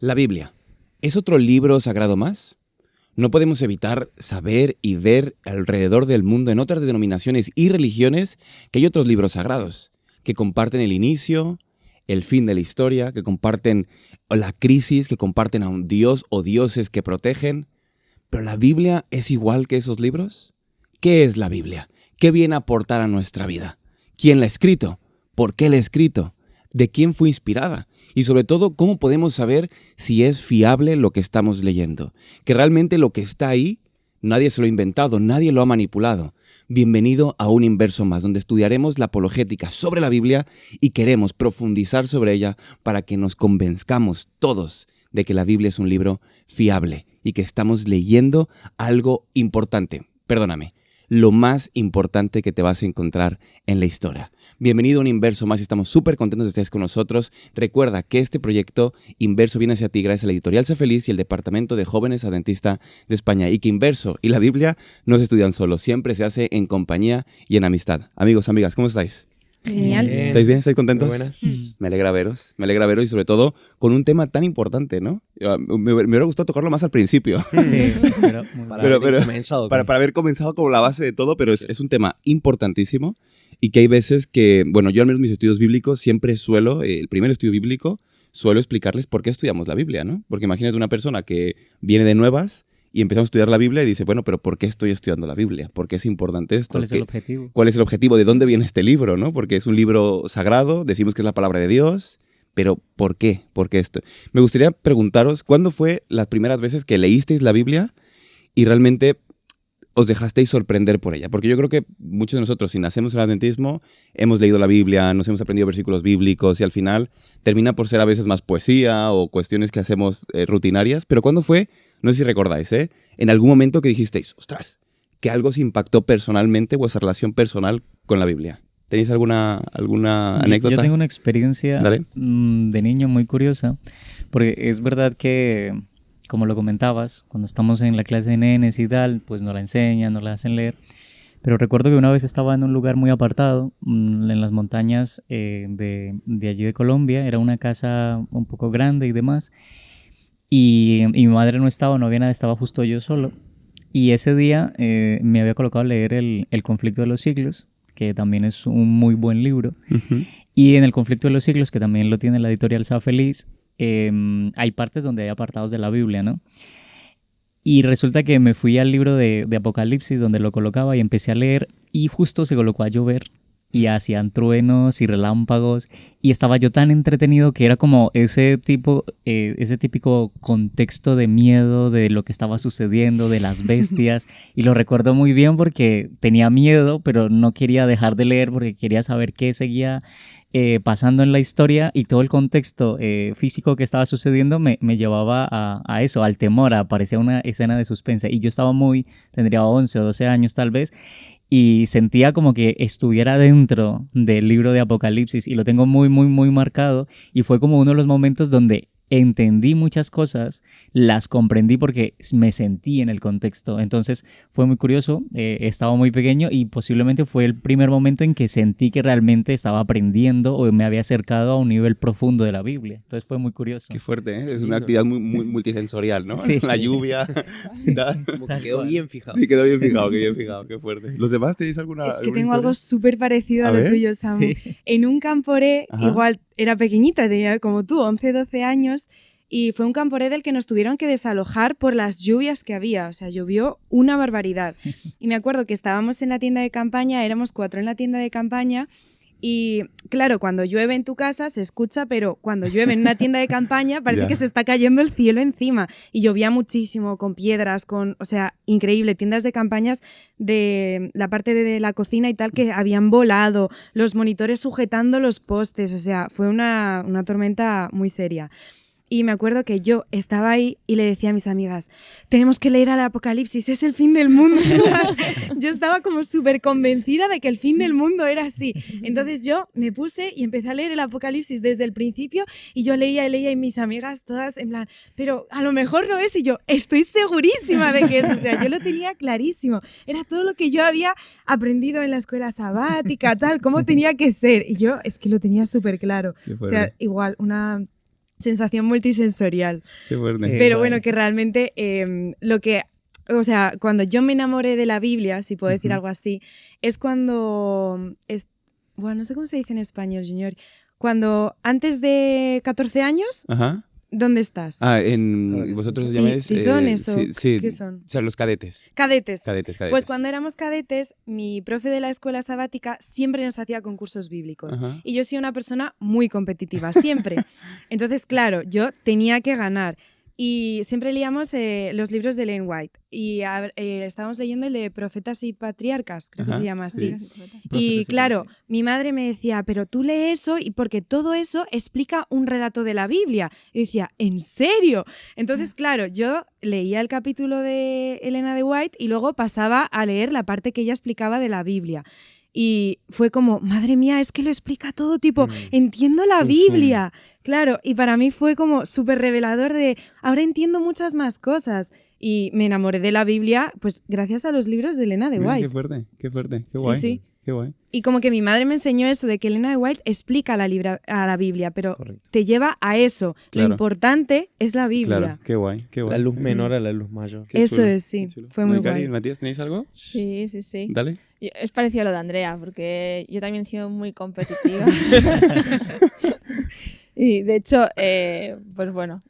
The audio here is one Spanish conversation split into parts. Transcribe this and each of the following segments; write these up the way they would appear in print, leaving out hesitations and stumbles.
La Biblia, ¿es otro libro sagrado más? No podemos evitar saber y ver alrededor del mundo en otras denominaciones y religiones que hay otros libros sagrados, que comparten el inicio, el fin de la historia, que comparten la crisis, que comparten a un Dios o dioses que protegen. ¿Pero la Biblia es igual que esos libros? ¿Qué es la Biblia? ¿Qué viene a aportar a nuestra vida? ¿Quién la ha escrito? ¿Por qué la ha escrito? ¿De quién fue inspirada? Y sobre todo, ¿cómo podemos saber si es fiable lo que estamos leyendo? Que realmente lo que está ahí, nadie se lo ha inventado, nadie lo ha manipulado. Bienvenido a un Inverso Más, donde estudiaremos la apologética sobre la Biblia y queremos profundizar sobre ella para que nos convenzcamos todos de que la Biblia es un libro fiable y que estamos leyendo algo importante. Perdóname. Lo más importante que te vas a encontrar en la historia. Bienvenido a un Inverso Más y estamos súper contentos de que estés con nosotros. Recuerda que este proyecto Inverso viene hacia ti gracias a la editorial Sé Feliz y el Departamento de Jóvenes Adventistas de España, y que Inverso y la Biblia no se estudian solos, siempre se hace en compañía y en amistad. Amigos, amigas, ¿cómo estáis? Genial. ¿Estáis bien? ¿Estáis contentos? Muy buenas. Me alegra veros y sobre todo con un tema tan importante, ¿no? Me hubiera gustado tocarlo más al principio. Sí, Para haber comenzado como la base de todo, pero es un tema importantísimo y que hay veces que, bueno, yo al menos mis estudios bíblicos siempre el primer estudio bíblico, suelo explicarles por qué estudiamos la Biblia, ¿no? Porque imagínate una persona que viene de nuevas y empezamos a estudiar la Biblia y dice, bueno, pero ¿por qué estoy estudiando la Biblia? ¿Por qué es importante esto? ¿Cuál es el objetivo? ¿Cuál es el objetivo? ¿De dónde viene este libro, no? Porque es un libro sagrado, decimos que es la palabra de Dios, pero ¿por qué? ¿Por qué esto? Me gustaría preguntaros, ¿cuándo fue las primeras veces que leísteis la Biblia y realmente os dejasteis sorprender por ella? Porque yo creo que muchos de nosotros, si nacemos en el adventismo, hemos leído la Biblia, nos hemos aprendido versículos bíblicos y al final termina por ser a veces más poesía o cuestiones que hacemos rutinarias. Pero ¿cuándo fue? No sé si recordáis, en algún momento que dijisteis, ostras, que algo os impactó personalmente, vuestra relación personal con la Biblia. ¿Tenéis alguna anécdota? Yo tengo una experiencia Dale. de niño muy curiosa, porque es verdad que, como lo comentabas, cuando estamos en la clase de nenes y tal, pues nos la enseñan, nos la hacen leer. Pero recuerdo que una vez estaba en un lugar muy apartado, en las montañas de allí de Colombia. Era una casa un poco grande y demás. Y mi madre no había nada, estaba justo yo solo. Y ese día me había colocado a leer el Conflicto de los Siglos, que también es un muy buen libro. Uh-huh. Y en el Conflicto de los Siglos, que también lo tiene la editorial Sé Feliz, hay partes donde hay apartados de la Biblia, ¿no? Y resulta que me fui al libro de Apocalipsis, donde lo colocaba, y empecé a leer, y justo se colocó a llover, y hacían truenos y relámpagos, y estaba yo tan entretenido que era como ese típico contexto de miedo de lo que estaba sucediendo, de las bestias, y lo recuerdo muy bien porque tenía miedo, pero no quería dejar de leer porque quería saber qué seguía pasando en la historia, y todo el contexto físico que estaba sucediendo me llevaba a eso, al temor. Parecía una escena de suspense, y yo tendría 11 o 12 años tal vez, y sentía como que estuviera dentro del libro de Apocalipsis, y lo tengo muy, muy, muy marcado, y fue como uno de los momentos donde entendí muchas cosas, las comprendí porque me sentí en el contexto. Entonces fue muy curioso, estaba muy pequeño y posiblemente fue el primer momento en que sentí que realmente estaba aprendiendo o me había acercado a un nivel profundo de la Biblia. Entonces fue muy curioso. Qué fuerte, ¿eh? Es una actividad muy, muy multisensorial, ¿no? Sí. La lluvia. Quedó bien fijado. Sí, quedó bien fijado, qué fuerte. ¿Los demás tenéis alguna Es que alguna tengo historia? algo súper parecido a lo tuyo, Samu. Sí. En un camporé, Ajá. igual era pequeñita, tenía como tú, 11, 12 años, y fue un camporé del que nos tuvieron que desalojar por las lluvias que había. O sea, llovió una barbaridad. Y me acuerdo que estábamos en la tienda de campaña, éramos 4 en la tienda de campaña, y claro, cuando llueve en tu casa se escucha, pero cuando llueve en una tienda de campaña parece Ya. que se está cayendo el cielo encima. Y llovía muchísimo, con piedras, o sea, increíble. Tiendas de campañas de la parte de la cocina y tal que habían volado, los monitores sujetando los postes. O sea, fue una tormenta muy seria. Y me acuerdo que yo estaba ahí y le decía a mis amigas, tenemos que leer al Apocalipsis, es el fin del mundo. Yo estaba como súper convencida de que el fin del mundo era así. Entonces yo me puse y empecé a leer el Apocalipsis desde el principio, y yo leía y mis amigas todas en plan, pero a lo mejor no es, y yo estoy segurísima de que es. O sea, yo lo tenía clarísimo. Era todo lo que yo había aprendido en la escuela sabática, tal, cómo tenía que ser. Y yo es que lo tenía súper claro. O sea, igual, una sensación multisensorial. Qué fuerte. Pero vale. bueno, que realmente o sea, cuando yo me enamoré de la Biblia, si puedo decir algo así, es cuando, bueno, no sé cómo se dice en español, Junior, cuando antes de 14 años, Ajá. ¿dónde estás? Vosotros llamáis... ¿Tizones o sí, qué son? O sea, los cadetes. Cadetes. Cadetes. Pues cuando éramos cadetes, mi profe de la escuela sabática siempre nos hacía concursos bíblicos. Ajá. Y yo soy una persona muy competitiva, siempre. Entonces, claro, yo tenía que ganar. Y siempre leíamos los libros de Ellen White. Y estábamos leyendo el de Profetas y Patriarcas, creo que Ajá, se llama así. sí. Y claro, mi madre me decía, pero tú lee eso y porque todo eso explica un relato de la Biblia. Y decía, ¿en serio? Entonces, claro, yo leía el capítulo de Elena de White y luego pasaba a leer la parte que ella explicaba de la Biblia. Y fue como, madre mía, es que lo explica todo, tipo, entiendo la Biblia. Claro, y para mí fue como súper revelador de, ahora entiendo muchas más cosas. Y me enamoré de la Biblia, pues gracias a los libros de Elena de Mira, White. qué fuerte, qué Sí, guay. sí. Qué guay. Y como que mi madre me enseñó eso de que Elena de White explica a la Biblia, pero Correcto. te lleva a eso. Claro. Lo importante es la Biblia. Claro, qué guay, qué guay. La luz menor a la luz mayor. Qué Eso chulo, es, sí. qué chulo. Fue muy Cari, guay. Matías, ¿tenéis algo? Sí, sí, sí. Dale. Es parecido a lo de Andrea, porque yo también he sido muy competitiva. Y de hecho, pues bueno,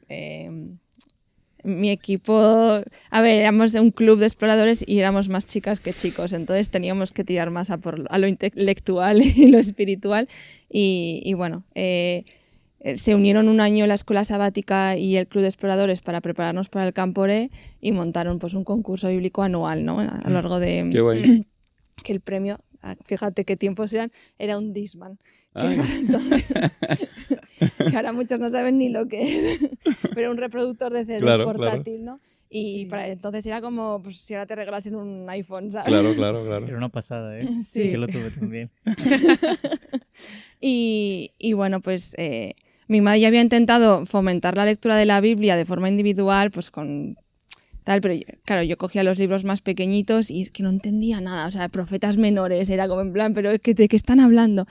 mi equipo, a ver, éramos un club de exploradores y éramos más chicas que chicos, entonces teníamos que tirar más a lo intelectual y lo espiritual. Y bueno, se unieron un año la escuela sabática y el club de exploradores para prepararnos para el Campore y montaron pues un concurso bíblico anual, ¿no? A lo largo de... Qué guay. que el premio, fíjate qué tiempos eran, era un Discman. Que, Ay. para entonces, que ahora muchos no saben ni lo que es, pero un reproductor de CD Claro, portátil, ¿no? Y Sí. para entonces era como pues, si ahora te regalasen un iPhone, ¿sabes? Claro. Era una pasada, ¿eh? Sí. Yo lo tuve también. Y bueno, pues mi madre ya había intentado fomentar la lectura de la Biblia de forma individual, pues con tal, pero claro, yo cogía los libros más pequeñitos y es que no entendía nada, o sea, profetas menores, era como en plan, pero es que ¿de qué están hablando?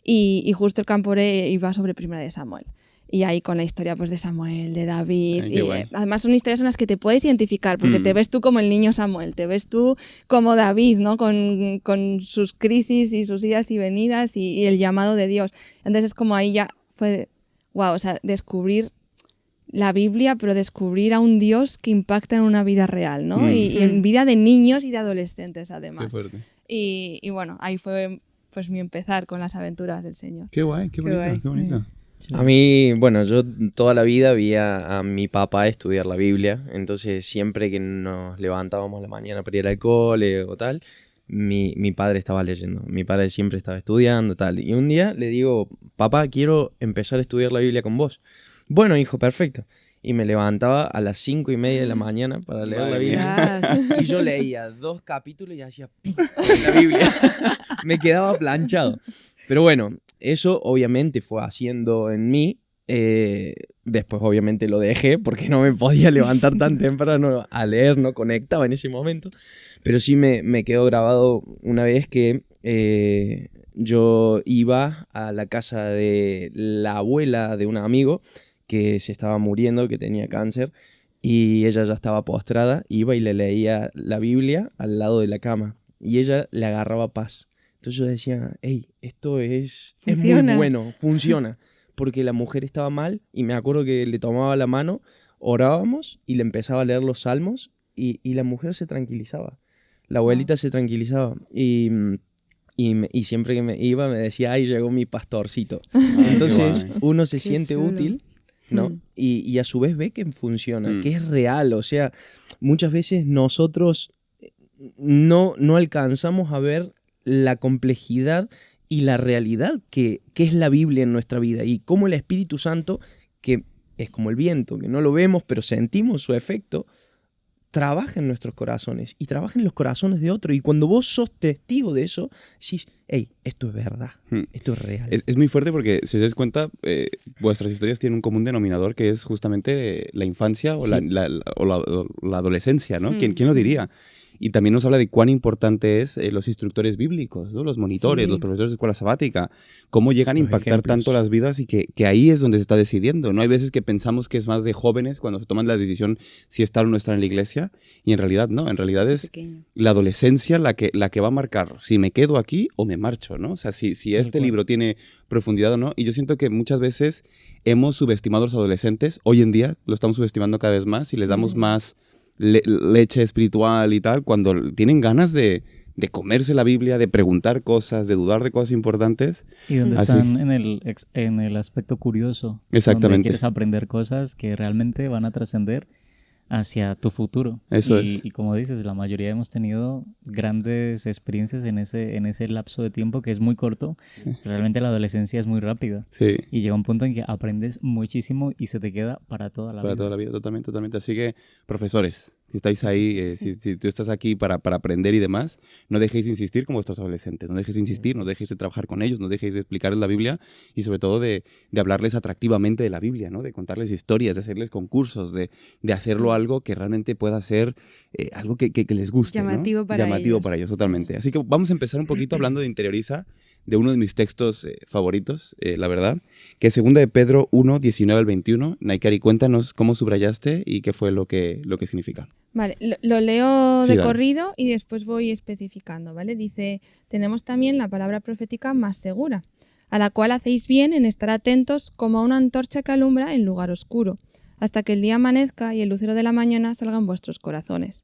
Y justo el Campore iba sobre Primera de Samuel. Y ahí con la historia pues de Samuel, de David. Ay, qué Y, guay. además son historias en las que te puedes identificar, porque te ves tú como el niño Samuel, te ves tú como David, ¿no? Con sus crisis y sus idas y venidas y el llamado de Dios. Entonces es como ahí ya fue, wow, o sea, descubrir la Biblia, pero descubrir a un Dios que impacta en una vida real, ¿no? Y en vida de niños y de adolescentes, Qué además. fuerte. Y bueno, ahí fue pues mi empezar con las aventuras del Señor. Qué guay, qué bonito, guay. qué bonito. A mí, bueno, yo toda la vida vi a mi papá estudiar la Biblia, entonces siempre que nos levantábamos a la mañana para ir al cole o tal, mi padre estaba leyendo, mi padre siempre estaba estudiando tal, y un día le digo, papá, quiero empezar a estudiar la Biblia con vos. Bueno, hijo, perfecto. Y me levantaba a las 5:30 de la mañana para leer Madre la Biblia. mía. Y yo leía 2 capítulos y hacía ¡pum! En la Biblia. Me quedaba planchado. Pero bueno, eso obviamente fue haciendo en mí. Después obviamente lo dejé porque no me podía levantar tan temprano a leer, no conectaba en ese momento. Pero sí me quedó grabado una vez que yo iba a la casa de la abuela de un amigo que se estaba muriendo, que tenía cáncer, y ella ya estaba postrada, iba y le leía la Biblia al lado de la cama, y ella le agarraba paz. Entonces yo decía, hey, esto es muy Funciona. bueno, funciona, porque la mujer estaba mal, y me acuerdo que le tomaba la mano, orábamos, y le empezaba a leer los salmos, y la mujer se tranquilizaba, la abuelita se tranquilizaba, y siempre que me iba me decía, ay, llegó mi pastorcito. Entonces qué guay. uno se Qué siente chulo. útil, ¿no? Mm. Y a su vez ve que funciona, Mm. que es real. O sea, muchas veces nosotros no alcanzamos a ver la complejidad y la realidad que es la Biblia en nuestra vida y cómo el Espíritu Santo, que es como el viento, que no lo vemos pero sentimos su efecto, trabaja en nuestros corazones y trabaja en los corazones de otros. Y cuando vos sos testigo de eso, decís, hey, esto es verdad, Hmm. esto es real. Es muy fuerte porque, si os dais cuenta, vuestras historias tienen un común denominador que es justamente la infancia o, Sí. la adolescencia, ¿no? Mm. ¿Quién lo diría? Y también nos habla de cuán importante es los instructores bíblicos, ¿no? Los monitores, Sí. los profesores de escuela sabática, cómo llegan a Los impactar ejemplos. tanto las vidas y que ahí es donde se está decidiendo, ¿no? Hay veces que pensamos que es más de jóvenes cuando se toman la decisión si estar o no estar en la iglesia, y en realidad no, en realidad Desde es pequeño. la adolescencia la que va a marcar si me quedo aquí o me marcho, ¿no? O sea, si este cual. libro tiene profundidad o no, y yo siento que muchas veces hemos subestimado a los adolescentes, hoy en día lo estamos subestimando cada vez más y les damos más leche espiritual y tal, cuando tienen ganas de comerse la Biblia, de preguntar cosas, de dudar de cosas importantes. Y donde Así. están en el aspecto curioso. Exactamente. Donde quieres aprender cosas que realmente van a trascender hacia tu futuro. Eso y, es. y como dices, la mayoría hemos tenido grandes experiencias en ese lapso de tiempo que es muy corto. Realmente la adolescencia es muy rápida. Sí. Y llega un punto en que aprendes muchísimo y se te queda para toda la Para vida. toda la vida, totalmente, totalmente. Así que, profesores, si estáis ahí, si tú estás aquí para aprender y demás, no dejéis de insistir con vuestros adolescentes, no dejéis de insistir, no dejéis de trabajar con ellos, no dejéis de explicarles la Biblia y sobre todo de hablarles atractivamente de la Biblia, ¿no? De contarles historias, de hacerles concursos, de hacerlo algo que realmente pueda ser algo que les guste, Llamativo ¿no? para Llamativo ellos. para ellos, totalmente. Así que vamos a empezar un poquito hablando de Interioriza, de uno de mis textos favoritos, la verdad, que es 2 de Pedro 1, 19 al 21. Naikari, cuéntanos cómo subrayaste y qué fue lo que significa. Vale, lo leo Sí, de dale. corrido y después voy especificando, ¿vale? Dice, tenemos también la palabra profética más segura, a la cual hacéis bien en estar atentos como a una antorcha que alumbra en lugar oscuro, hasta que el día amanezca y el lucero de la mañana salga en vuestros corazones.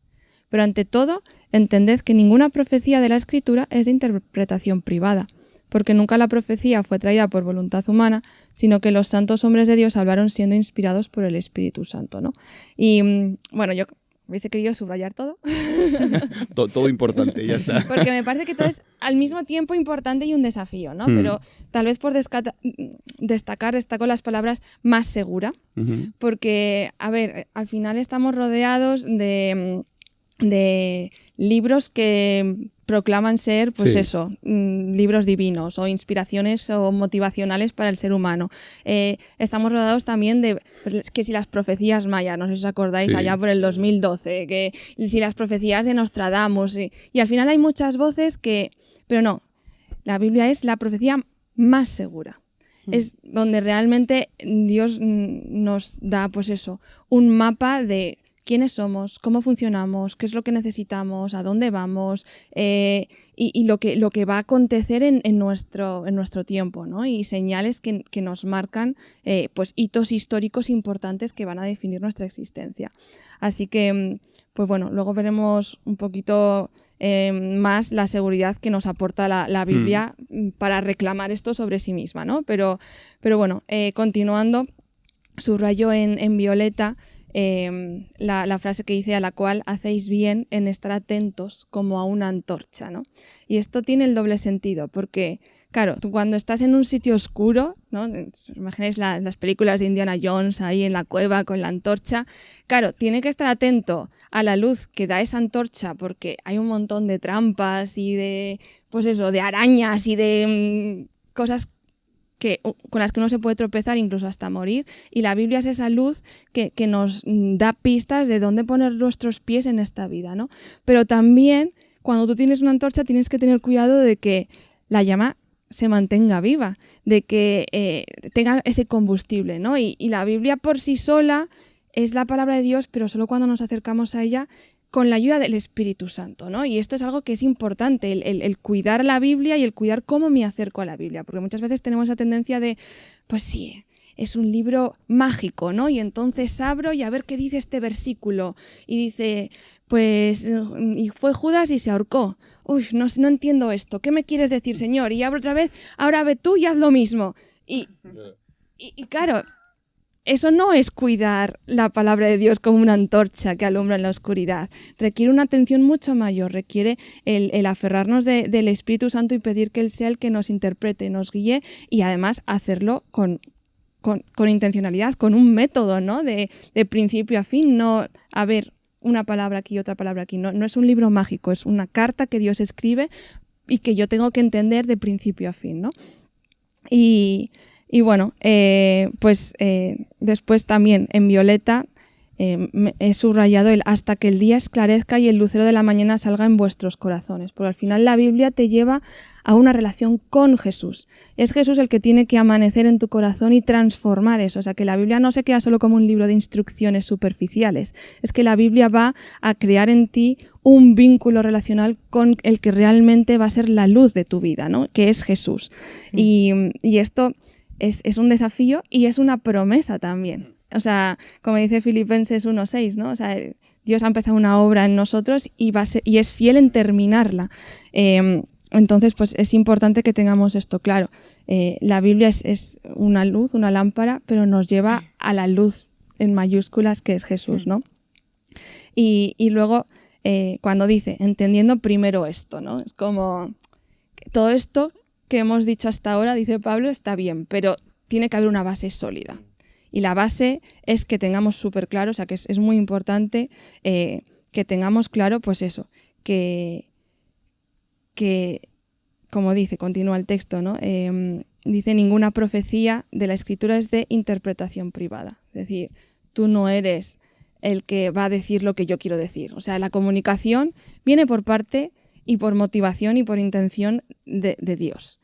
Pero ante todo, entended que ninguna profecía de la Escritura es de interpretación privada, porque nunca la profecía fue traída por voluntad humana, sino que los santos hombres de Dios hablaron siendo inspirados por el Espíritu Santo, ¿no? Y bueno, yo hubiese querido subrayar todo, Todo importante, ya está. porque me parece que todo es al mismo tiempo importante y un desafío, ¿no? Hmm. Pero tal vez por destaco las palabras más segura, Ujú. porque, a ver, al final estamos rodeados de libros que proclaman ser, pues Sí. eso, libros divinos o inspiraciones o motivacionales para el ser humano. Estamos rodeados también de que si las profecías mayas, no sé si os acordáis, Sí. allá por el 2012, que si las profecías de Nostradamus, y al final hay muchas voces que, pero no, la Biblia es la profecía más segura. Es donde realmente Dios nos da, pues eso, un mapa de quiénes somos, cómo funcionamos, qué es lo que necesitamos, a dónde vamos, y lo que va a acontecer en nuestro tiempo, ¿no? Y señales que nos marcan pues hitos históricos importantes que van a definir nuestra existencia. Así que, pues bueno, luego veremos un poquito más la seguridad que nos aporta la Biblia para reclamar esto sobre sí misma, ¿no? Pero bueno, continuando, subrayo en violeta la frase que dice a la cual hacéis bien en estar atentos como a una antorcha, ¿no? Y esto tiene el doble sentido, porque, claro, tú cuando estás en un sitio oscuro, ¿no? Imagináis las películas de Indiana Jones ahí en la cueva con la antorcha, claro, tiene que estar atento a la luz que da esa antorcha porque hay un montón de trampas y de, pues eso, de arañas y de cosas con las que uno se puede tropezar incluso hasta morir, y la Biblia es esa luz que nos da pistas de dónde poner nuestros pies en esta vida, ¿no? Pero también cuando tú tienes una antorcha tienes que tener cuidado de que la llama se mantenga viva, de que tenga ese combustible, ¿no? Y la Biblia por sí sola es la palabra de Dios, pero solo cuando nos acercamos a ella con la ayuda del Espíritu Santo, ¿no? Y esto es algo que es importante, el cuidar la Biblia y el cuidar cómo me acerco a la Biblia, porque muchas veces tenemos esa tendencia de, pues sí, es un libro mágico, ¿no? Y entonces abro y a ver qué dice este versículo. Y dice, pues, y fue Judas y se ahorcó. Uy, no entiendo esto. ¿Qué me quieres decir, Señor? Y abro otra vez, ahora ve tú y haz lo mismo. Y claro, eso no es cuidar la palabra de Dios como una antorcha que alumbra en la oscuridad. Requiere una atención mucho mayor, requiere el aferrarnos del Espíritu Santo y pedir que Él sea el que nos interprete, nos guíe y además hacerlo con intencionalidad, con un método, ¿no? De principio a fin, no a ver una palabra aquí y otra palabra aquí. No es un libro mágico, es una carta que Dios escribe y que yo tengo que entender de principio a fin, ¿no? Y bueno, pues después también en violeta he subrayado el hasta que el día esclarezca y el lucero de la mañana salga en vuestros corazones, porque al final la Biblia te lleva a una relación con Jesús. Es Jesús el que tiene que amanecer en tu corazón y transformar eso. O sea, que la Biblia no se queda solo como un libro de instrucciones superficiales. Es que la Biblia va a crear en ti un vínculo relacional con el que realmente va a ser la luz de tu vida, ¿no? Que es Jesús. Y esto es un desafío y es una promesa también. O sea, como dice Filipenses 1:6, ¿no? O sea, Dios ha empezado una obra en nosotros y es fiel en terminarla. Entonces, pues es importante que tengamos esto claro. La Biblia es una luz, una lámpara, pero nos lleva a la luz en mayúsculas que es Jesús, ¿no? Y luego, cuando dice, entendiendo primero esto, ¿no? Es como, todo esto que hemos dicho hasta ahora, dice Pablo, está bien, pero tiene que haber una base sólida. Y la base es que tengamos súper claro, o sea, que es muy importante que tengamos claro, pues eso, que como dice, continúa el texto, ¿no? Dice, ninguna profecía de la Escritura es de interpretación privada. Es decir, tú no eres el que va a decir lo que yo quiero decir. O sea, la comunicación viene por parte y por motivación y por intención de Dios.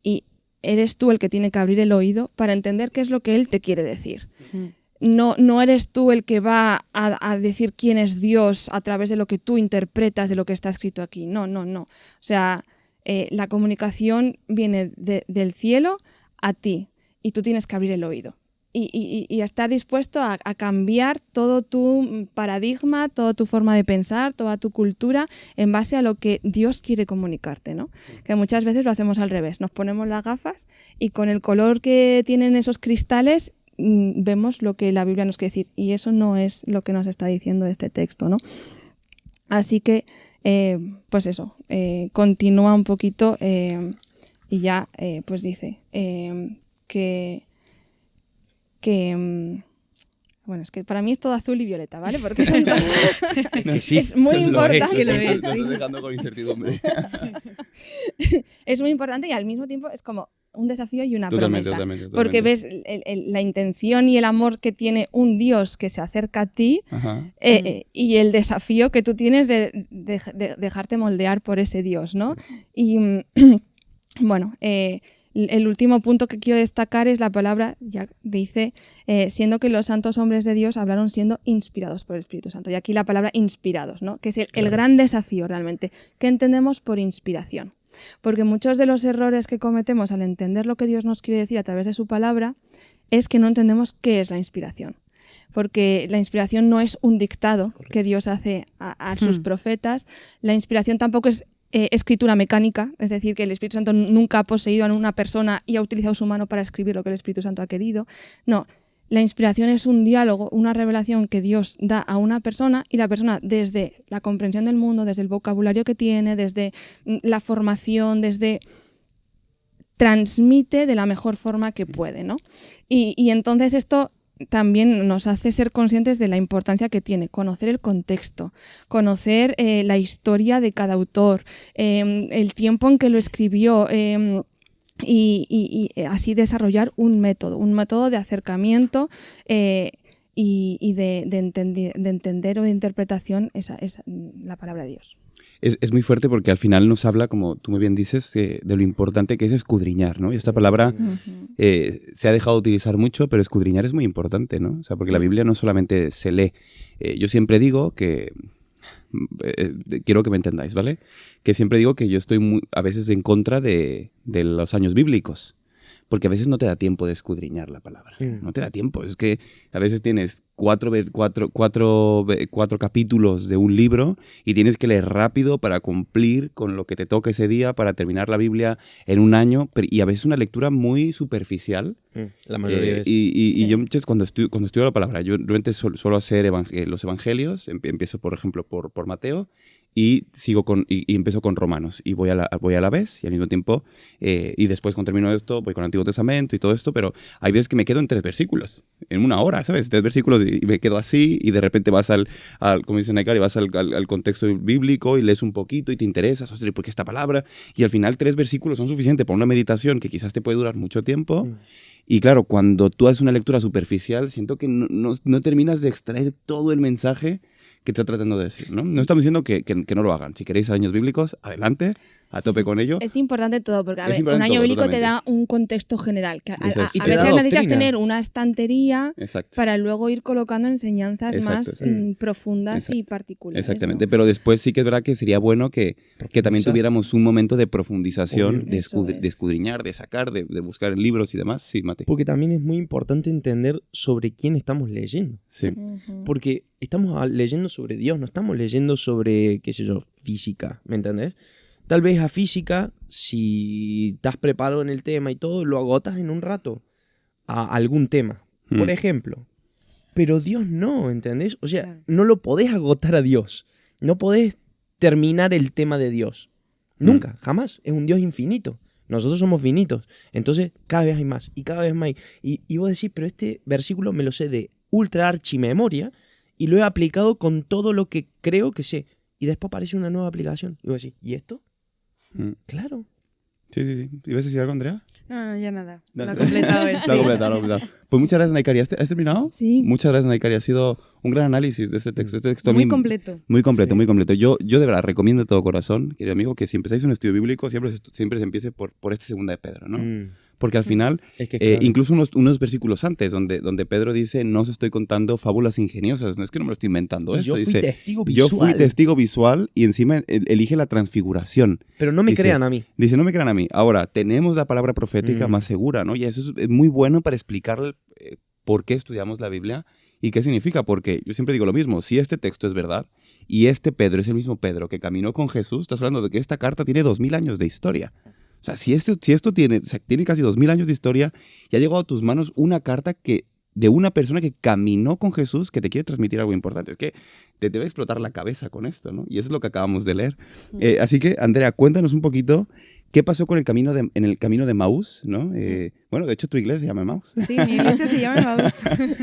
Y eres tú el que tiene que abrir el oído para entender qué es lo que Él te quiere decir. No eres tú el que va a decir quién es Dios a través de lo que tú interpretas de lo que está escrito aquí. No. O sea, la comunicación viene del cielo a ti y tú tienes que abrir el oído. Y estar dispuesto a cambiar todo tu paradigma, toda tu forma de pensar, toda tu cultura en base a lo que Dios quiere comunicarte, ¿no? Que muchas veces lo hacemos al revés. Nos ponemos las gafas y con el color que tienen esos cristales vemos lo que la Biblia nos quiere decir. Y eso no es lo que nos está diciendo este texto, ¿no? Así que, pues eso, continúa un poquito y ya pues dice que bueno, es que para mí es todo azul y violeta, ¿vale? Porque son todos... Sí, es muy importante. Lo es. Estás dejando con incertidumbre. Es muy importante y al mismo tiempo es como un desafío y una Totalmente. promesa. Porque ves la intención y el amor que tiene un Dios que se acerca a ti y el desafío que tú tienes de dejarte moldear por ese Dios, ¿no? Y bueno, el último punto que quiero destacar es la palabra, ya dice, siendo que los santos hombres de Dios hablaron siendo inspirados por el Espíritu Santo. Y aquí la palabra inspirados, ¿no? Que es el gran desafío realmente. ¿Qué entendemos por inspiración? Porque muchos de los errores que cometemos al entender lo que Dios nos quiere decir a través de su palabra es que no entendemos qué es la inspiración. Porque la inspiración no es un dictado que Dios hace a sus profetas. La inspiración tampoco es escritura mecánica, es decir, que el Espíritu Santo nunca ha poseído a una persona y ha utilizado su mano para escribir lo que el Espíritu Santo ha querido. No, la inspiración es un diálogo, una revelación que Dios da a una persona y la persona desde la comprensión del mundo, desde el vocabulario que tiene, desde la formación, desde transmite de la mejor forma que puede, ¿no? Y entonces esto también nos hace ser conscientes de la importancia que tiene conocer el contexto, conocer la historia de cada autor, el tiempo en que lo escribió y así desarrollar un método de acercamiento y de entender o de interpretación esa la palabra de Dios. Es muy fuerte porque al final nos habla, como tú muy bien dices, de lo importante que es escudriñar, ¿no? Y esta palabra se ha dejado de utilizar mucho, pero escudriñar es muy importante, ¿no? O sea, porque la Biblia no solamente se lee. Yo siempre digo que... quiero que me entendáis, ¿vale? Que siempre digo que yo estoy a veces en contra de los años bíblicos. Porque a veces no te da tiempo de escudriñar la palabra. No te da tiempo. Es que a veces tienes cuatro capítulos de un libro y tienes que leer rápido para cumplir con lo que te toca ese día, para terminar la Biblia en un año. Y a veces una lectura muy superficial. La mayoría de veces. Y yo cuando estudio la palabra, yo realmente suelo hacer los evangelios. Empiezo, por ejemplo, por Mateo. Y sigo y empiezo con Romanos y voy a la vez y al mismo tiempo y después cuando termino esto voy con el Antiguo Testamento y todo esto, pero hay veces que me quedo en 3 versículos en una hora, ¿sabes? 3 versículos y me quedo así, y de repente vas como dice Naikari, vas al contexto bíblico y lees un poquito y te interesas, ostras, ¿por qué esta palabra? Y al final 3 versículos son suficientes para una meditación que quizás te puede durar mucho tiempo. Y claro, cuando tú haces una lectura superficial, siento que no terminas de extraer todo el mensaje que está tratando de decir, ¿no? No estamos diciendo que no lo hagan. Si queréis años bíblicos, adelante, a tope con ello. Es importante todo, porque a Es ver, un importante año todo, bíblico te totalmente. da un contexto general. Que a Eso es. Y a te da veces necesitas doctrina. tener una estantería Exacto. para luego ir colocando enseñanzas Exacto, más sí. profundas y Exacto. particulares. Exactamente, ¿no? pero después sí que es verdad que sería bueno que también Profundizar. tuviéramos un momento de profundización, Obvio. de, Eso es. de escudriñar, de sacar, de buscar en libros y demás. Sí, Mate. Porque también es muy importante entender sobre quién estamos leyendo. Sí. Ujú. Porque estamos leyendo sobre Dios, no estamos leyendo sobre, qué sé yo, física, ¿me entendés? Tal vez a física, si estás preparado en el tema y todo, lo agotas en un rato a algún tema, por ejemplo. Pero Dios no, ¿entendés? O sea, Claro. no lo podés agotar a Dios. No podés terminar el tema de Dios. Nunca, jamás. Es un Dios infinito. Nosotros somos finitos. Entonces, cada vez hay más y cada vez más. Y vos decís, pero este versículo me lo sé de ultra archimemoria y lo he aplicado con todo lo que creo que sé. Y después aparece una nueva aplicación. Y vos decís, ¿y esto? Mm. Claro. Sí, sí, sí. ¿Ibas a decir algo, Andrea? No, ya nada. Lo Dale. ha completado él. Lo ha sí. completado, lo ha completado. Pues muchas gracias, Naikari. ¿Has terminado? Sí. Muchas gracias, Naikari. Ha sido un gran análisis de este texto. Este texto a Muy mí- completo. Muy completo, Sí. muy completo. Yo de verdad recomiendo de todo corazón, querido amigo, que si empezáis un estudio bíblico, siempre se empiece por esta segunda de Pedro, ¿no? Porque al final, Es que claro. incluso unos versículos antes, donde Pedro dice, no os estoy contando fábulas ingeniosas, no es que no me lo estoy inventando Y esto. yo fui Dice, testigo yo visual. fui testigo visual y encima elige la transfiguración. Pero no me Dice- crean a mí. Dice, no me crean a mí. Ahora, tenemos la palabra profética más segura, ¿no? Y eso es muy bueno para explicar por qué estudiamos la Biblia y qué significa. Porque yo siempre digo lo mismo, si este texto es verdad y este Pedro es el mismo Pedro que caminó con Jesús, estás hablando de que esta carta tiene 2000 años de historia. O sea, si esto tiene casi 2000 años de historia y ha llegado a tus manos una carta de una persona que caminó con Jesús que te quiere transmitir algo importante. Es que te debe explotar la cabeza con esto, ¿no? Y eso es lo que acabamos de leer. Así que, Andrea, cuéntanos un poquito qué pasó con en el camino de Maús, ¿no? Bueno, de hecho, tu iglesia se llama Maús. Sí, mi iglesia se llama Maús.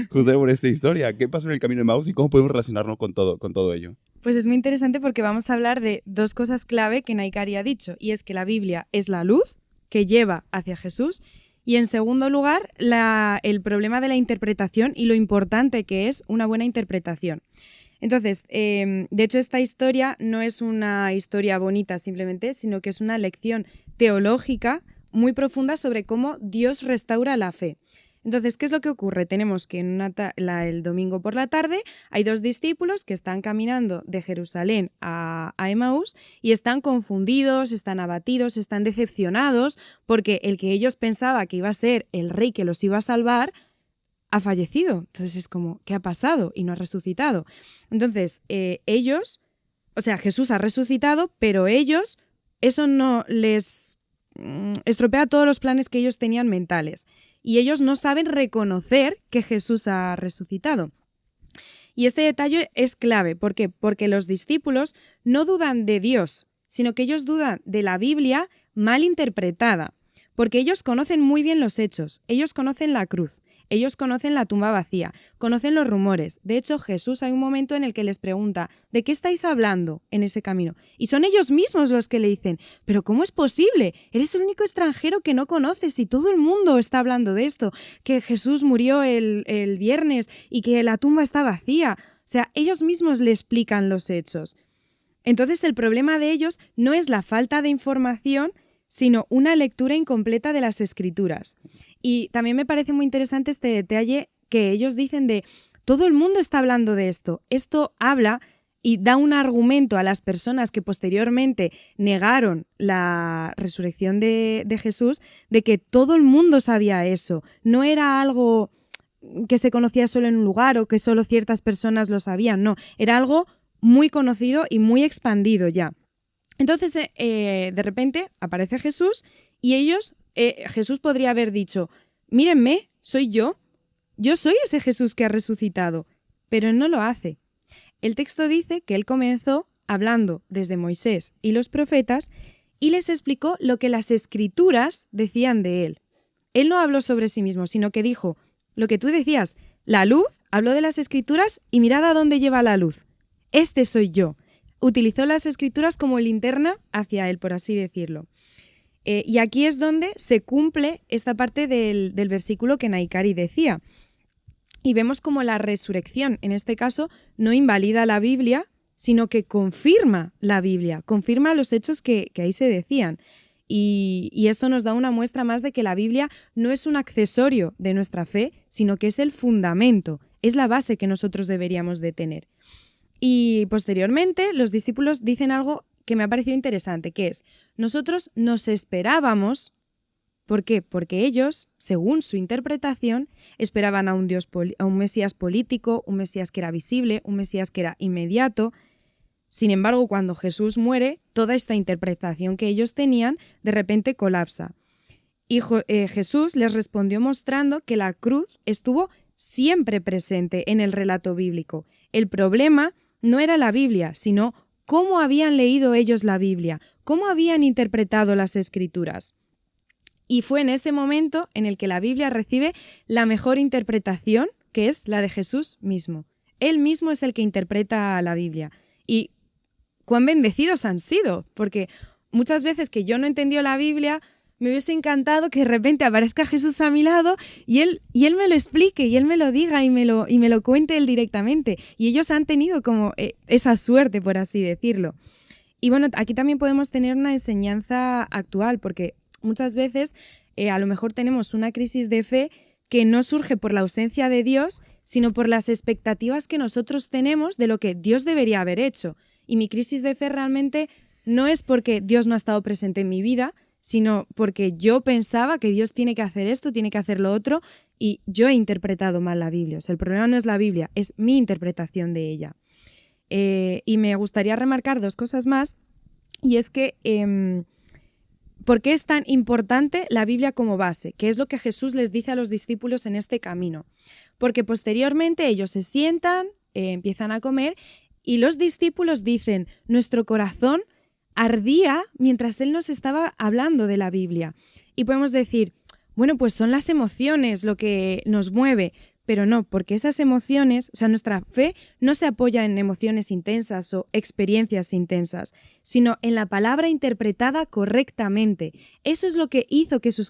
Justo por esta historia. ¿Qué pasó en el camino de Maús y cómo podemos relacionarnos con todo ello? Pues es muy interesante porque vamos a hablar de 2 cosas clave que Naikari ha dicho, y es que la Biblia es la luz que lleva hacia Jesús, y en segundo lugar, el problema de la interpretación y lo importante que es una buena interpretación. Entonces, de hecho, esta historia no es una historia bonita simplemente, sino que es una lección teológica muy profunda sobre cómo Dios restaura la fe. Entonces, ¿qué es lo que ocurre? Tenemos que el domingo por la tarde hay 2 discípulos que están caminando de Jerusalén a Emaús y están confundidos, están abatidos, están decepcionados porque el que ellos pensaban que iba a ser el rey que los iba a salvar ha fallecido. Entonces es como, ¿qué ha pasado? Y no ha resucitado. Entonces, Jesús ha resucitado, pero ellos, eso no les estropea todos los planes que ellos tenían mentales. Y ellos no saben reconocer que Jesús ha resucitado. Y este detalle es clave. ¿Por qué? Porque los discípulos no dudan de Dios, sino que ellos dudan de la Biblia mal interpretada. Porque ellos conocen muy bien los hechos, ellos conocen la cruz, ellos conocen la tumba vacía, conocen los rumores. De hecho, Jesús hay un momento en el que les pregunta, ¿de qué estáis hablando en ese camino? Y son ellos mismos los que le dicen, ¿pero cómo es posible? Eres el único extranjero que no conoces y todo el mundo está hablando de esto, que Jesús murió el viernes y que la tumba está vacía. O sea, ellos mismos le explican los hechos. Entonces, el problema de ellos no es la falta de información, sino una lectura incompleta de las Escrituras. Y también me parece muy interesante este detalle que ellos dicen de todo el mundo está hablando de esto. Esto habla y da un argumento a las personas que posteriormente negaron la resurrección de Jesús de que todo el mundo sabía eso. No era algo que se conocía solo en un lugar o que solo ciertas personas lo sabían. No, era algo muy conocido y muy expandido ya. Entonces, de repente aparece Jesús y Jesús podría haber dicho, mírenme, soy yo soy ese Jesús que ha resucitado, pero él no lo hace. El texto dice que él comenzó hablando desde Moisés y los profetas y les explicó lo que las Escrituras decían de él. Él no habló sobre sí mismo, sino que dijo, lo que tú decías, la luz Habló de las Escrituras y mirad a dónde lleva la luz. Este soy yo. Utilizó las Escrituras como linterna hacia él, por así decirlo. Y aquí es donde se cumple esta parte del versículo que Naikari decía. Y vemos como la resurrección, en este caso, no invalida la Biblia, sino que confirma la Biblia, confirma los hechos que ahí se decían. Y esto nos da una muestra más de que la Biblia no es un accesorio de nuestra fe, sino que es el fundamento, es la base que nosotros deberíamos de tener. Y posteriormente los discípulos dicen algo que me ha parecido interesante, que es, nosotros nos esperábamos. ¿Por qué? Porque ellos, según su interpretación, esperaban a un Mesías político, un Mesías que era visible, un Mesías que era inmediato. Sin embargo, cuando Jesús muere, toda esta interpretación que ellos tenían de repente colapsa. Y Jesús les respondió mostrando que la cruz estuvo siempre presente en el relato bíblico. El problema no era la Biblia, sino cómo habían leído ellos la Biblia, cómo habían interpretado las Escrituras. Y fue en ese momento en el que la Biblia recibe la mejor interpretación, que es la de Jesús mismo. Él mismo es el que interpreta la Biblia. Y cuán bendecidos han sido, porque muchas veces que yo no he entendido la Biblia, me hubiese encantado que de repente aparezca Jesús a mi lado y él me lo explique, y él me lo diga y me lo cuente él directamente. Y ellos han tenido como esa suerte, por así decirlo. Y bueno, aquí también podemos tener una enseñanza actual, porque muchas veces a lo mejor tenemos una crisis de fe que no surge por la ausencia de Dios, sino por las expectativas que nosotros tenemos de lo que Dios debería haber hecho. Y mi crisis de fe realmente no es porque Dios no ha estado presente en mi vida, sino porque yo pensaba que Dios tiene que hacer esto, tiene que hacer lo otro, y yo he interpretado mal la Biblia. O sea, el problema no es la Biblia, es mi interpretación de ella. Y me gustaría remarcar dos cosas más, y es que ¿por qué es tan importante la Biblia como base? Que es lo que Jesús les dice a los discípulos en este camino. Porque posteriormente ellos se sientan, empiezan a comer, y los discípulos dicen, nuestro corazón ardía mientras Él nos estaba hablando de la Biblia. Y podemos decir, bueno, pues son las emociones lo que nos mueve, pero no, porque esas emociones, o sea, nuestra fe no se apoya en emociones intensas o experiencias intensas, sino en la palabra interpretada correctamente. Eso es lo que hizo que sus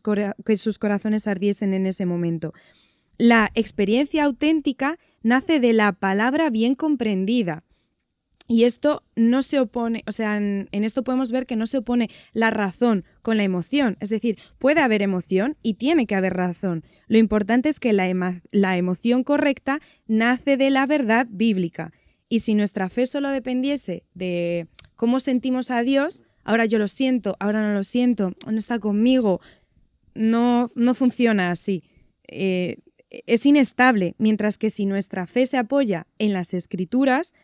corazones ardiesen en ese momento. La experiencia auténtica nace de la palabra bien comprendida. Y esto no se opone, o sea, en esto podemos ver que no se opone la razón con la emoción. Es decir, puede haber emoción y tiene que haber razón. Lo importante es que la emoción correcta nace de la verdad bíblica. Y si nuestra fe solo dependiese de cómo sentimos a Dios, ahora yo lo siento, ahora no lo siento, no está conmigo, no funciona así. Es inestable, mientras que si nuestra fe se apoya en las Escrituras,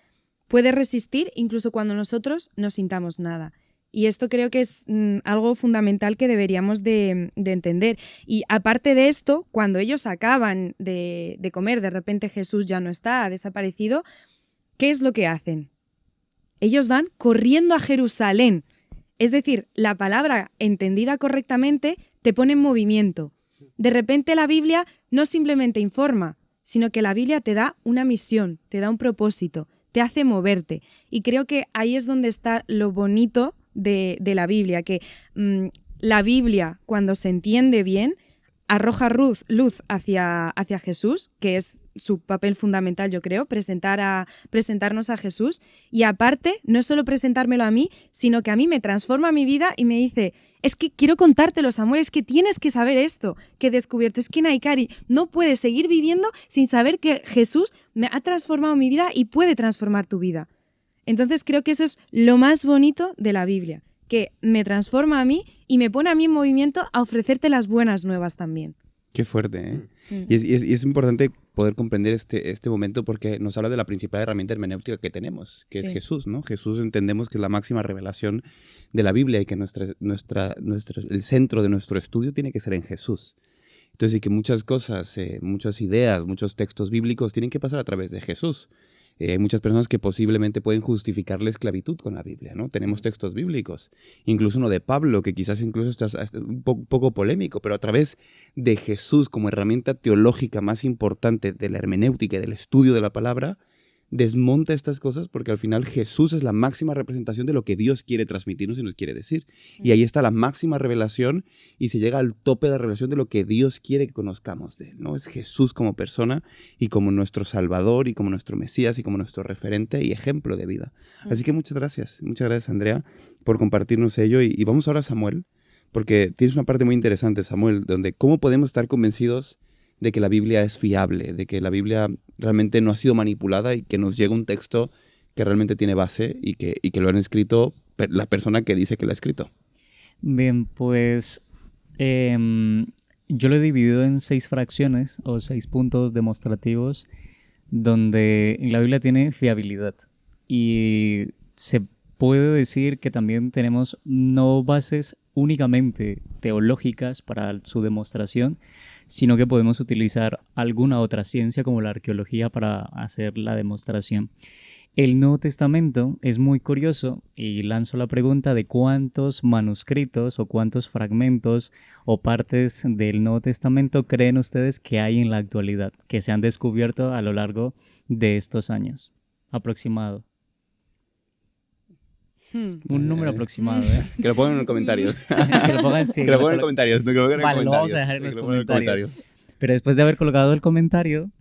puede resistir incluso cuando nosotros no sintamos nada. Y esto creo que es algo fundamental que deberíamos de entender. Y aparte de esto, cuando ellos acaban de comer, de repente Jesús ya no está, ha desaparecido, ¿qué es lo que hacen? Ellos van corriendo a Jerusalén. Es decir, la palabra entendida correctamente te pone en movimiento. De repente la Biblia no simplemente informa, sino que la Biblia te da una misión, te da un propósito, te hace moverte. Y creo que ahí es donde está lo bonito de la Biblia, que la Biblia, cuando se entiende bien, arroja luz hacia Jesús, que es su papel fundamental, yo creo, presentarnos a Jesús. Y aparte, no es solo presentármelo a mí, sino que a mí me transforma mi vida y me dice, es que quiero contártelo, Samuel, es que tienes que saber esto que he descubierto. Es que Naikari no puede seguir viviendo sin saber que Jesús me ha transformado mi vida y puede transformar tu vida. Entonces creo que eso es lo más bonito de la Biblia, que me transforma a mí y me pone a mí en movimiento a ofrecerte las buenas nuevas también. Qué fuerte, ¿eh? Y es importante poder comprender este momento porque nos habla de la principal herramienta hermenéutica que tenemos, que es Jesús, ¿no? Jesús entendemos que es la máxima revelación de la Biblia y que el centro de nuestro estudio tiene que ser en Jesús. Entonces, y que muchas cosas, muchas ideas, muchos textos bíblicos tienen que pasar a través de Jesús. Hay muchas personas que posiblemente pueden justificar la esclavitud con la Biblia, ¿no? Tenemos textos bíblicos, incluso uno de Pablo, que quizás incluso está hasta un poco polémico, pero a través de Jesús como herramienta teológica más importante de la hermenéutica y del estudio de la palabra, desmonta estas cosas porque al final Jesús es la máxima representación de lo que Dios quiere transmitirnos y nos quiere decir. Y ahí está la máxima revelación y se llega al tope de la revelación de lo que Dios quiere que conozcamos de Él, ¿no? Es Jesús como persona y como nuestro Salvador y como nuestro Mesías y como nuestro referente y ejemplo de vida. Así que muchas gracias, Andrea, por compartirnos ello. Y vamos ahora a Samuel, porque tienes una parte muy interesante, Samuel, donde cómo podemos estar convencidos de que la Biblia es fiable, de que la Biblia realmente no ha sido manipulada y que nos llega un texto que realmente tiene base y que lo han escrito la persona que dice que lo ha escrito. Bien, pues yo lo he dividido en 6 fracciones o 6 puntos demostrativos donde la Biblia tiene fiabilidad y se puede decir que también tenemos no bases únicamente teológicas para su demostración, sino que podemos utilizar alguna otra ciencia como la arqueología para hacer la demostración. El Nuevo Testamento es muy curioso y lanzo la pregunta de cuántos manuscritos o cuántos fragmentos o partes del Nuevo Testamento creen ustedes que hay en la actualidad, que se han descubierto a lo largo de estos años. Aproximado. Un número aproximado, ¿eh? Que lo pongan en los comentarios. Que lo pongan, sí, Que lo pongan en los comentarios. Vale, lo vamos a dejar en los comentarios. Pero después de haber colocado el comentario,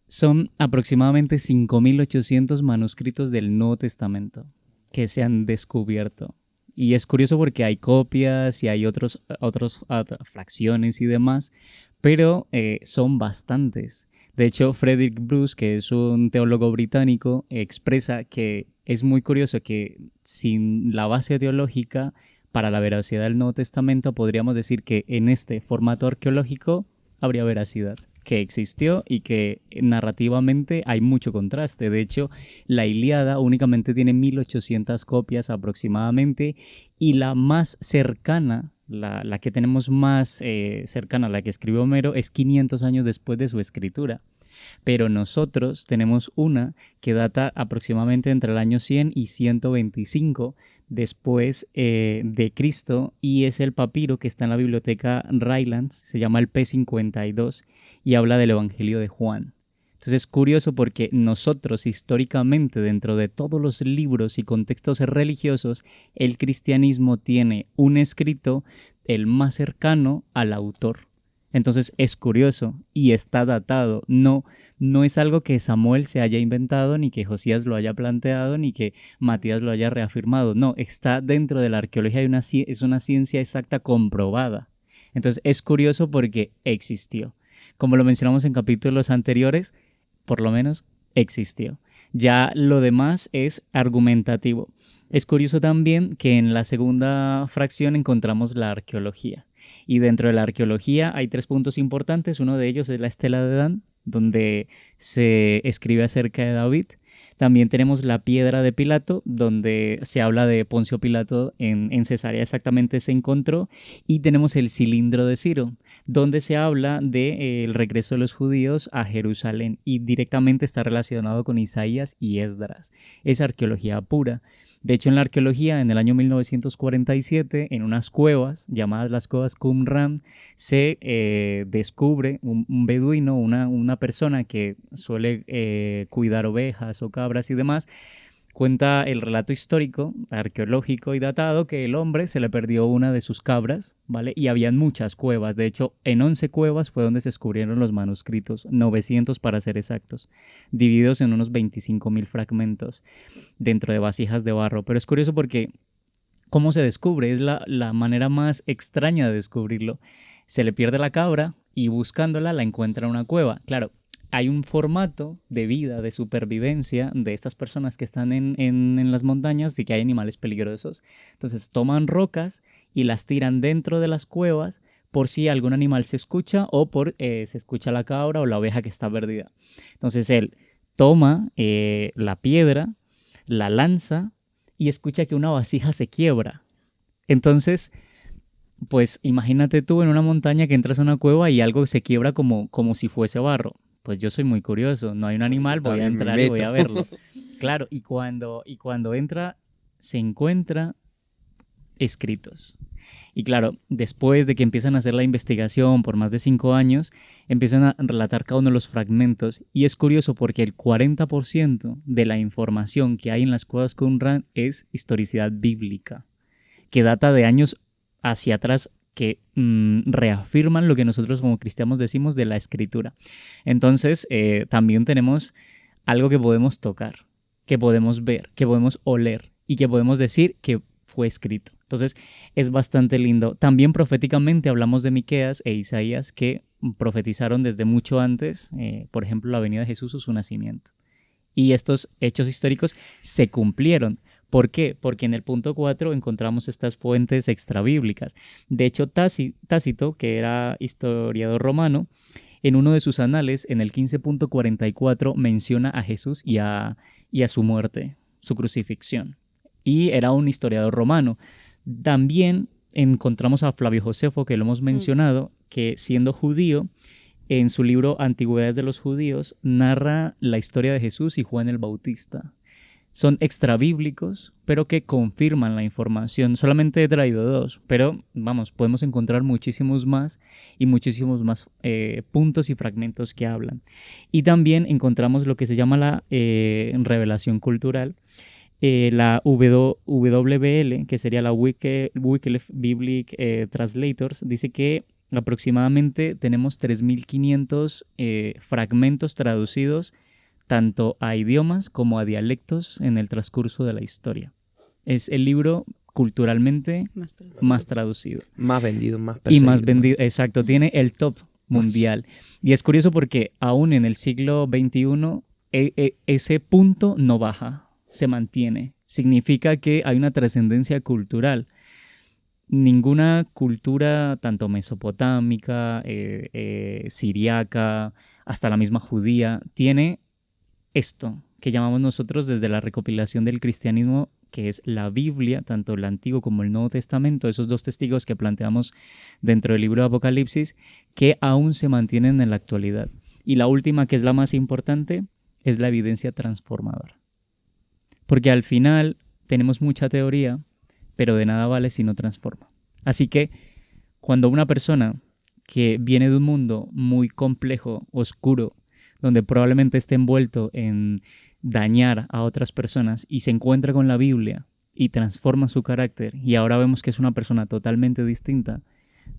son aproximadamente 5.800 manuscritos del Nuevo Testamento que se han descubierto. Y es curioso porque hay copias y hay otras fracciones y demás, pero son bastantes. De hecho, Frederick Bruce, que es un teólogo británico, expresa que es muy curioso que sin la base teológica para la veracidad del Nuevo Testamento podríamos decir que en este formato arqueológico habría veracidad, que existió y que narrativamente hay mucho contraste. De hecho, la Ilíada únicamente tiene 1.800 copias aproximadamente y la más cercana, la que tenemos más cercana, la que escribió Homero, es 500 años después de su escritura. Pero nosotros tenemos una que data aproximadamente entre el año 100 y 125 después de Cristo y es el papiro que está en la biblioteca Rylands, se llama el P52 y habla del Evangelio de Juan. Entonces es curioso porque nosotros históricamente dentro de todos los libros y contextos religiosos el cristianismo tiene un escrito el más cercano al autor. Entonces es curioso y está datado. No es algo que Samuel se haya inventado, ni que Josías lo haya planteado, ni que Matías lo haya reafirmado. No, está dentro de la arqueología y es una ciencia exacta comprobada. Entonces es curioso porque existió. Como lo mencionamos en capítulos anteriores, por lo menos existió. Ya lo demás es argumentativo. Es curioso también que en la segunda fracción encontramos la arqueología. Y dentro de la arqueología hay 3 puntos importantes. Uno de ellos es la Estela de Dan, donde se escribe acerca de David. También tenemos la Piedra de Pilato, donde se habla de Poncio Pilato en Cesarea exactamente se encontró. Y tenemos el Cilindro de Ciro, donde se habla del regreso de los judíos a Jerusalén y directamente está relacionado con Isaías y Esdras. Es arqueología pura. De hecho, en la arqueología, en el año 1947, en unas cuevas llamadas las cuevas Qumran, se descubre un beduino, una persona que suele cuidar ovejas o cabras y demás. Cuenta el relato histórico, arqueológico y datado que el hombre se le perdió una de sus cabras, ¿vale? Y habían muchas cuevas. De hecho, en 11 cuevas fue donde se descubrieron los manuscritos, 900 para ser exactos, divididos en unos 25.000 fragmentos dentro de vasijas de barro. Pero es curioso porque cómo se descubre, es la manera más extraña de descubrirlo. Se le pierde la cabra y buscándola la encuentra en una cueva. Claro, hay un formato de vida, de supervivencia de estas personas que están en las montañas y que hay animales peligrosos. Entonces toman rocas y las tiran dentro de las cuevas por si algún animal se escucha o por se escucha la cabra o la oveja que está perdida. Entonces él toma la piedra, la lanza y escucha que una vasija se quiebra. Entonces, pues imagínate tú en una montaña que entras a una cueva y algo se quiebra como si fuese barro. pues yo soy muy curioso, no hay un animal, voy a también me entrar y voy meto. a verlo. Claro, y cuando entra, se encuentra escritos. Y claro, después de que empiezan a hacer la investigación por más de 5 años, empiezan a relatar cada uno de los fragmentos. Y es curioso porque el 40% de la información que hay en las cuevas Qumran es historicidad bíblica, que data de años hacia atrás, que reafirman lo que nosotros como cristianos decimos de la escritura. Entonces, también tenemos algo que podemos tocar, que podemos ver, que podemos oler y que podemos decir que fue escrito. Entonces, es bastante lindo. También proféticamente hablamos de Miqueas e Isaías, que profetizaron desde mucho antes, por ejemplo, la venida de Jesús o su nacimiento. Y estos hechos históricos se cumplieron. ¿Por qué? Porque en el punto 4 encontramos estas fuentes extrabíblicas. De hecho, Tácito, que era historiador romano, en uno de sus anales, en el 15.44, menciona a Jesús y a su muerte, su crucifixión. Y era un historiador romano. También encontramos a Flavio Josefo, que lo hemos mencionado, que siendo judío, en su libro Antigüedades de los Judíos, narra la historia de Jesús y Juan el Bautista. Son extrabíblicos, pero que confirman la información. Solamente he traído 2, pero vamos, podemos encontrar muchísimos más y muchísimos más puntos y fragmentos que hablan. Y también encontramos lo que se llama la revelación cultural, la WBL, que sería la Wycliffe Biblic Translators, dice que aproximadamente tenemos 3.500 fragmentos traducidos tanto a idiomas como a dialectos en el transcurso de la historia. Es el libro culturalmente más traducido. Más vendido, más Y perseguido. más vendido, exacto, tiene el top mundial. Y es curioso porque aún en el siglo XXI ese punto no baja, se mantiene. Significa que hay una trascendencia cultural. Ninguna cultura, tanto mesopotámica, siriaca, hasta la misma judía, tiene esto que llamamos nosotros desde la recopilación del cristianismo, que es la Biblia, tanto el Antiguo como el Nuevo Testamento, esos 2 testigos que planteamos dentro del libro de Apocalipsis, que aún se mantienen en la actualidad. Y la última, que es la más importante, es la evidencia transformadora. Porque al final tenemos mucha teoría, pero de nada vale si no transforma. Así que cuando una persona que viene de un mundo muy complejo, oscuro, donde probablemente esté envuelto en dañar a otras personas y se encuentra con la Biblia y transforma su carácter y ahora vemos que es una persona totalmente distinta,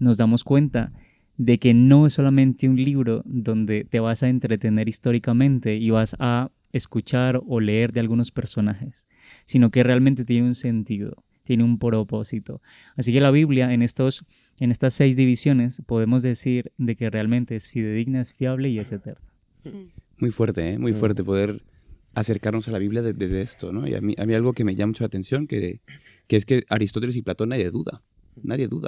nos damos cuenta de que no es solamente un libro donde te vas a entretener históricamente y vas a escuchar o leer de algunos personajes, sino que realmente tiene un sentido, tiene un propósito. Así que la Biblia en estas 6 divisiones podemos decir de que realmente es fidedigna, es fiable y es eterna. Muy fuerte, ¿eh? Muy fuerte poder acercarnos a la Biblia desde esto, ¿no? Y a mí algo que me llama mucho la atención, que es que Aristóteles y Platón nadie duda,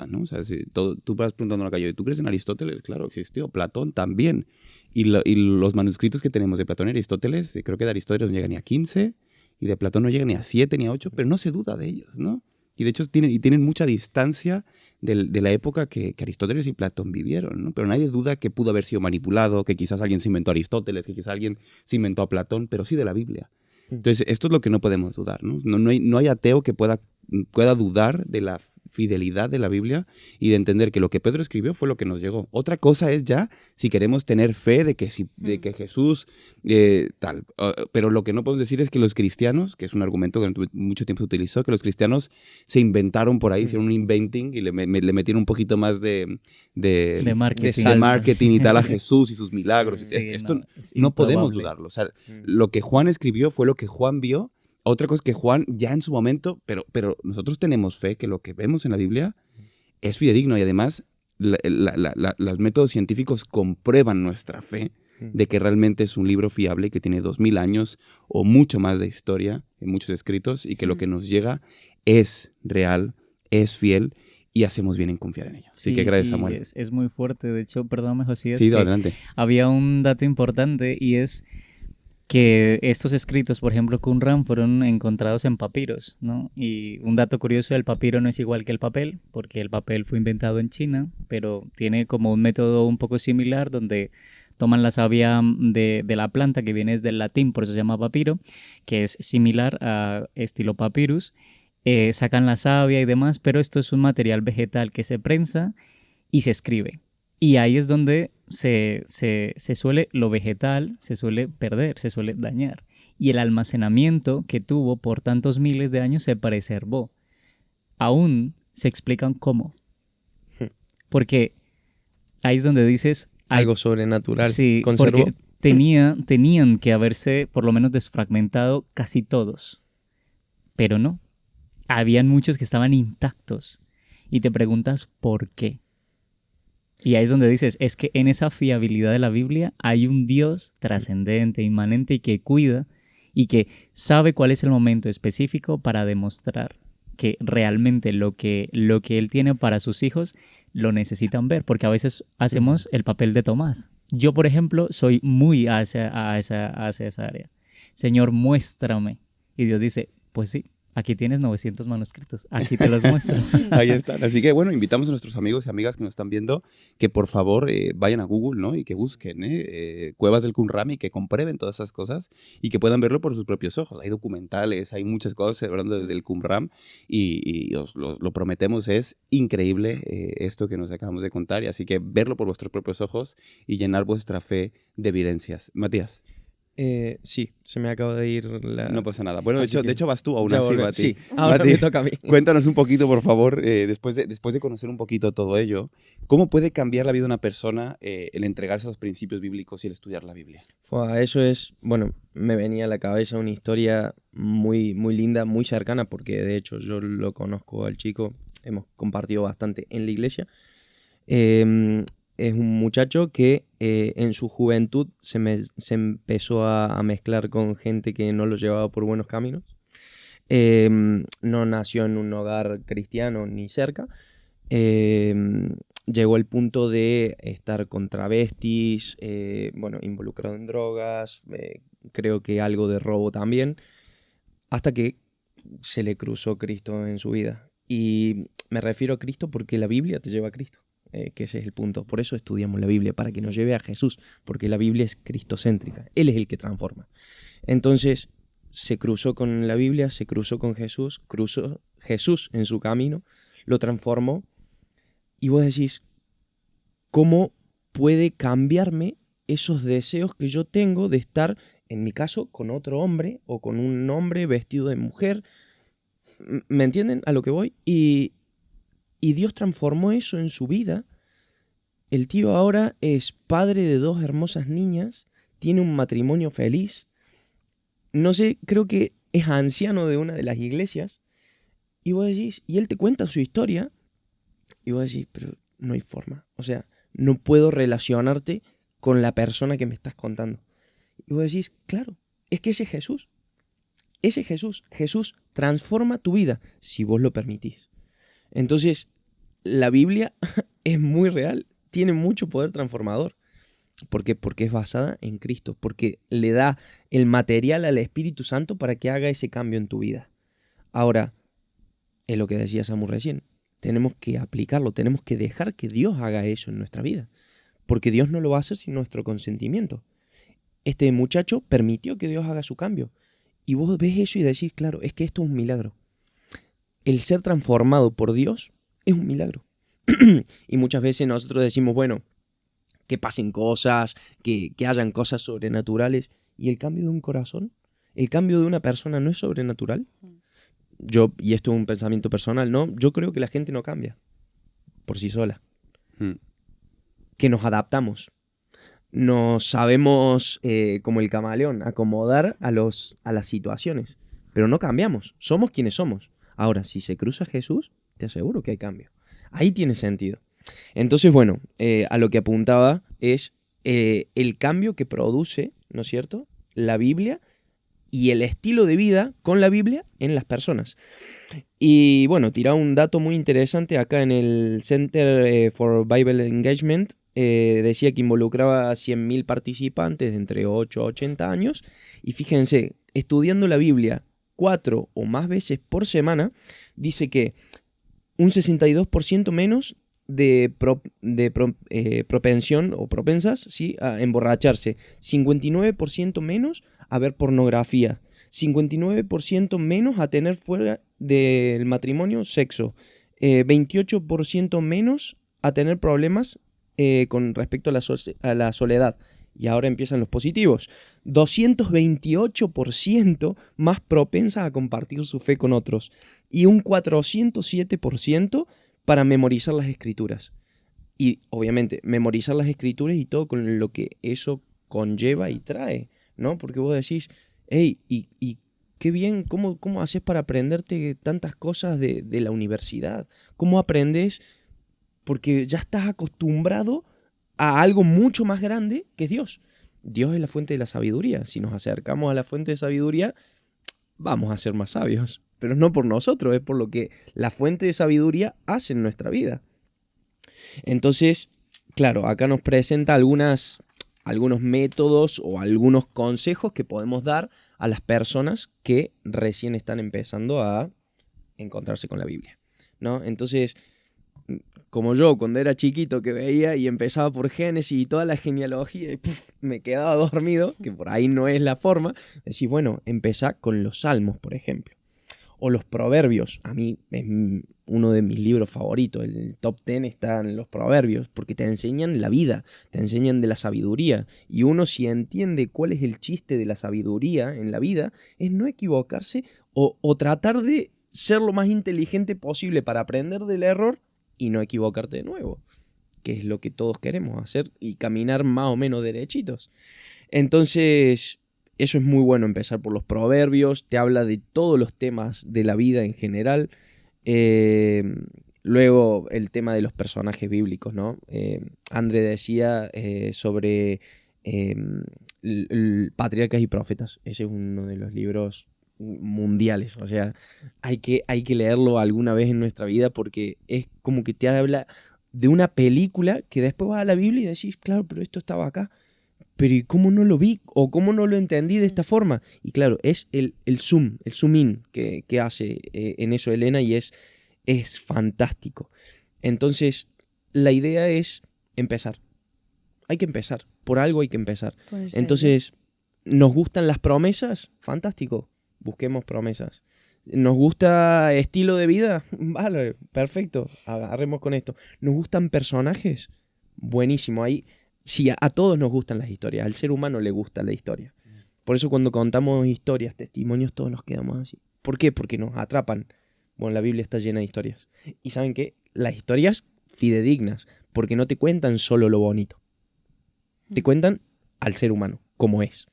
¿no? O sea, tú vas preguntando a la calle, ¿tú crees en Aristóteles? Claro, existió. Platón también. Y los manuscritos que tenemos de Platón y Aristóteles, creo que de Aristóteles no llega ni a 15, y de Platón no llega ni a 7 ni a 8, pero no se duda de ellos, ¿no? Y de hecho tienen mucha distancia de la época que Aristóteles y Platón vivieron, ¿no? Pero nadie duda que pudo haber sido manipulado, que quizás alguien se inventó a Aristóteles, que quizás alguien se inventó a Platón, pero sí de la Biblia. Entonces, esto es lo que no podemos dudar, ¿no? No hay ateo que pueda dudar de la fidelidad de la Biblia y de entender que lo que Pedro escribió fue lo que nos llegó. Otra cosa es ya si queremos tener fe de que Jesús tal. Pero lo que no podemos decir es que los cristianos, que es un argumento que durante mucho tiempo se utilizó, que los cristianos se inventaron por ahí, hicieron un inventing y le metieron un poquito más de marketing y tal a Jesús y sus milagros. Sí, Esto es no podemos improbable. dudarlo. O sea, lo que Juan escribió fue lo que Juan vio. Otra cosa es que Juan ya en su momento, pero nosotros tenemos fe que lo que vemos en la Biblia es fidedigno y además los métodos científicos comprueban nuestra fe de que realmente es un libro fiable y que tiene 2000 años o mucho más de historia en muchos escritos y que lo que nos llega es real, es fiel y hacemos bien en confiar en ello. Así que gracias, y Samuel. es muy fuerte. De hecho, perdóname, Josías, Sí, que adelante. había un dato importante y es que estos escritos, por ejemplo, Qumran, fueron encontrados en papiros, ¿no? Y un dato curioso, el papiro no es igual que el papel, porque el papel fue inventado en China, pero tiene como un método un poco similar donde Toman la savia de la planta, que viene del latín, por eso se llama papiro, que es similar a estilo papyrus. Sacan la savia y demás, pero esto es un material vegetal que se prensa y se escribe. Y ahí es donde se suele, lo vegetal se suele perder, se suele dañar. Y el almacenamiento que tuvo por tantos miles de años se preservó. Aún se explican cómo. Porque ahí es donde dices... Algo sobrenatural. Sí, conservó. porque tenían que haberse por lo menos desfragmentado casi todos. Pero no. Habían muchos que estaban intactos. Y te preguntas por qué. Y ahí es donde dices, es que en esa fiabilidad de la Biblia hay un Dios trascendente, inmanente y que cuida y que sabe cuál es el momento específico para demostrar que realmente lo que Él tiene para sus hijos lo necesitan ver, porque a veces hacemos el papel de Tomás. Yo, por ejemplo, soy muy hacia esa área. Señor, muéstrame. Y Dios dice, pues sí. Aquí tienes 900 manuscritos, aquí te los muestro. Ahí están. Así que bueno, invitamos a nuestros amigos y amigas que nos están viendo que por favor vayan a Google, ¿no? Y que busquen Cuevas del Qumran y que comprueben todas esas cosas y que puedan verlo por sus propios ojos. Hay documentales, hay muchas cosas hablando del Qumran y os lo prometemos, es increíble esto que nos acabamos de contar. Y así que verlo por vuestros propios ojos y llenar vuestra fe de evidencias. Matías. Sí, se me acaba de ir la... No pasa nada. Bueno, de Así hecho vas tú aún Ya así, volveré. Mati. Sí, ahora Mati, me toca a mí. cuéntanos un poquito, por favor, después de conocer un poquito todo ello, ¿cómo puede cambiar la vida de una persona el entregarse a los principios bíblicos y el estudiar la Biblia? Eso es, bueno, me venía a la cabeza una historia muy, muy linda, muy cercana, porque de hecho yo lo conozco al chico, hemos compartido bastante en la iglesia. Es un muchacho que en su juventud se empezó a mezclar con gente que no lo llevaba por buenos caminos. No nació en un hogar cristiano ni cerca. Llegó al punto de estar con travestis, involucrado en drogas, creo que algo de robo también, hasta que se le cruzó Cristo en su vida. Y me refiero a Cristo porque la Biblia te lleva a Cristo. Que ese es el punto. Por eso estudiamos la Biblia, para que nos lleve a Jesús, porque la Biblia es cristocéntrica. Él es el que transforma. Entonces, se cruzó con la Biblia, se cruzó con Jesús, cruzó Jesús en su camino, lo transformó, y vos decís, ¿cómo puede cambiarme esos deseos que yo tengo de estar, en mi caso, con otro hombre, o con un hombre vestido de mujer? ¿Me entienden a lo que voy? Y Dios transformó eso en su vida. El tío ahora es padre de 2 hermosas niñas, tiene un matrimonio feliz. No sé, creo que es anciano de una de las iglesias. Y vos decís, y él te cuenta su historia, y vos decís, pero no hay forma. O sea, no puedo relacionarte con la persona que me estás contando. Y vos decís, claro, es que ese es Jesús. Ese es Jesús. Jesús transforma tu vida si vos lo permitís. Entonces, la Biblia es muy real, tiene mucho poder transformador. ¿Por qué? Porque es basada en Cristo, porque le da el material al Espíritu Santo para que haga ese cambio en tu vida. Ahora, es lo que decía Samu recién, tenemos que aplicarlo, tenemos que dejar que Dios haga eso en nuestra vida, porque Dios no lo va a hacer sin nuestro consentimiento. Este muchacho permitió que Dios haga su cambio, y vos ves eso y decís, claro, es que esto es un milagro. El ser transformado por Dios es un milagro. Y muchas veces nosotros decimos, bueno, que pasen cosas, que hayan cosas sobrenaturales. ¿Y el cambio de un corazón? ¿El cambio de una persona no es sobrenatural? Yo, y esto es un pensamiento personal, ¿no? Yo creo que la gente no cambia por sí sola. Que nos adaptamos. Nos sabemos, como el camaleón, acomodar a las situaciones. Pero no cambiamos. Somos quienes somos. Ahora, si se cruza Jesús, te aseguro que hay cambio. Ahí tiene sentido. Entonces, bueno, a lo que apuntaba es el cambio que produce, ¿no es cierto?, la Biblia y el estilo de vida con la Biblia en las personas. Y bueno, tiraba un dato muy interesante acá en el Center for Bible Engagement. Decía que involucraba a 100.000 participantes de entre 8 a 80 años. Y fíjense, estudiando la Biblia 4 o más veces por semana, dice que un 62% menos propensión o propensas, ¿sí?, a emborracharse, 59% menos a ver pornografía, 59% menos a tener fuera del matrimonio sexo, 28% menos a tener problemas con respecto a la soledad. Y ahora empiezan los positivos. 228% más propensas a compartir su fe con otros. Y un 407% para memorizar las escrituras. Y obviamente, memorizar las escrituras y todo con lo que eso conlleva y trae, ¿no? Porque vos decís, hey, y qué bien, ¿cómo haces para aprenderte tantas cosas de la universidad? ¿Cómo aprendes? Porque ya estás acostumbrado a algo mucho más grande que es Dios. Dios es la fuente de la sabiduría. Si nos acercamos a la fuente de sabiduría, vamos a ser más sabios. Pero no por nosotros, es por lo que la fuente de sabiduría hace en nuestra vida. Entonces, claro, acá nos presenta algunos métodos o algunos consejos que podemos dar a las personas que recién están empezando a encontrarse con la Biblia, ¿no? Entonces, como yo, cuando era chiquito que veía y empezaba por Génesis y toda la genealogía, y me quedaba dormido, que por ahí no es la forma, decís, bueno, empezá con los Salmos, por ejemplo. O los Proverbios. A mí es uno de mis libros favoritos. El top 10 están los Proverbios, porque te enseñan la vida, te enseñan de la sabiduría. Y uno, si entiende cuál es el chiste de la sabiduría en la vida, es no equivocarse o tratar de ser lo más inteligente posible para aprender del error y no equivocarte de nuevo, que es lo que todos queremos hacer y caminar más o menos derechitos. Entonces, eso es muy bueno, empezar por los Proverbios, te habla de todos los temas de la vida en general. Luego, el tema de los personajes bíblicos, ¿no? André decía sobre Patriarcas y Profetas. Ese es uno de los libros mundiales, o sea, hay que leerlo alguna vez en nuestra vida porque es como que te habla de una película que después vas a la Biblia y decís, claro, pero esto estaba acá, pero ¿y cómo no lo vi? ¿O cómo no lo entendí de esta forma? Y claro, es el zoom in que hace en eso Elena y es fantástico. Entonces, la idea es empezar. Hay que empezar, por algo hay que empezar. Entonces, ¿nos gustan las promesas? Fantástico. Busquemos promesas. ¿Nos gusta estilo de vida? Vale, perfecto. Agarremos con esto. ¿Nos gustan personajes? Buenísimo. Ahí sí, a todos nos gustan las historias. Al ser humano le gusta la historia. Por eso cuando contamos historias, testimonios, todos nos quedamos así. ¿Por qué? Porque nos atrapan. Bueno, la Biblia está llena de historias. ¿Y saben qué? Las historias fidedignas. Porque no te cuentan solo lo bonito. Te cuentan al ser humano, como es.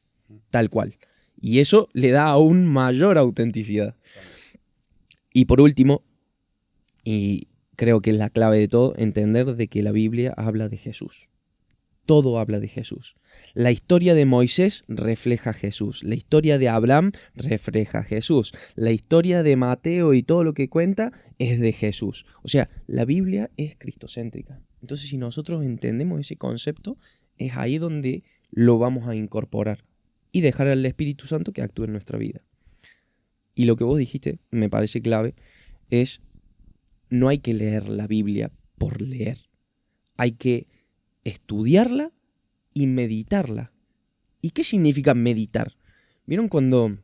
Tal cual. Y eso le da aún mayor autenticidad. Y por último, y creo que es la clave de todo, entender de que la Biblia habla de Jesús. Todo habla de Jesús. La historia de Moisés refleja a Jesús. La historia de Abraham refleja a Jesús. La historia de Mateo y todo lo que cuenta es de Jesús. O sea, la Biblia es cristocéntrica. Entonces, si nosotros entendemos ese concepto, es ahí donde lo vamos a incorporar y dejar al Espíritu Santo que actúe en nuestra vida. Y lo que vos dijiste, me parece clave, es no hay que leer la Biblia por leer. Hay que estudiarla y meditarla. ¿Y qué significa meditar? ¿Vieron cuando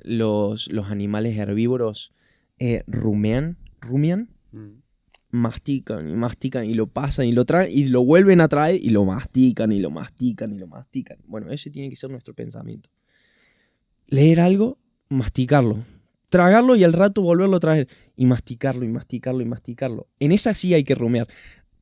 los animales herbívoros rumian? Mastican y mastican y lo pasan y lo traen y lo vuelven a traer y lo mastican y lo mastican y lo mastican. Bueno, ese tiene que ser nuestro pensamiento. Leer algo, masticarlo, tragarlo y al rato volverlo a traer y masticarlo y masticarlo y masticarlo. En esa sí hay que rumiar.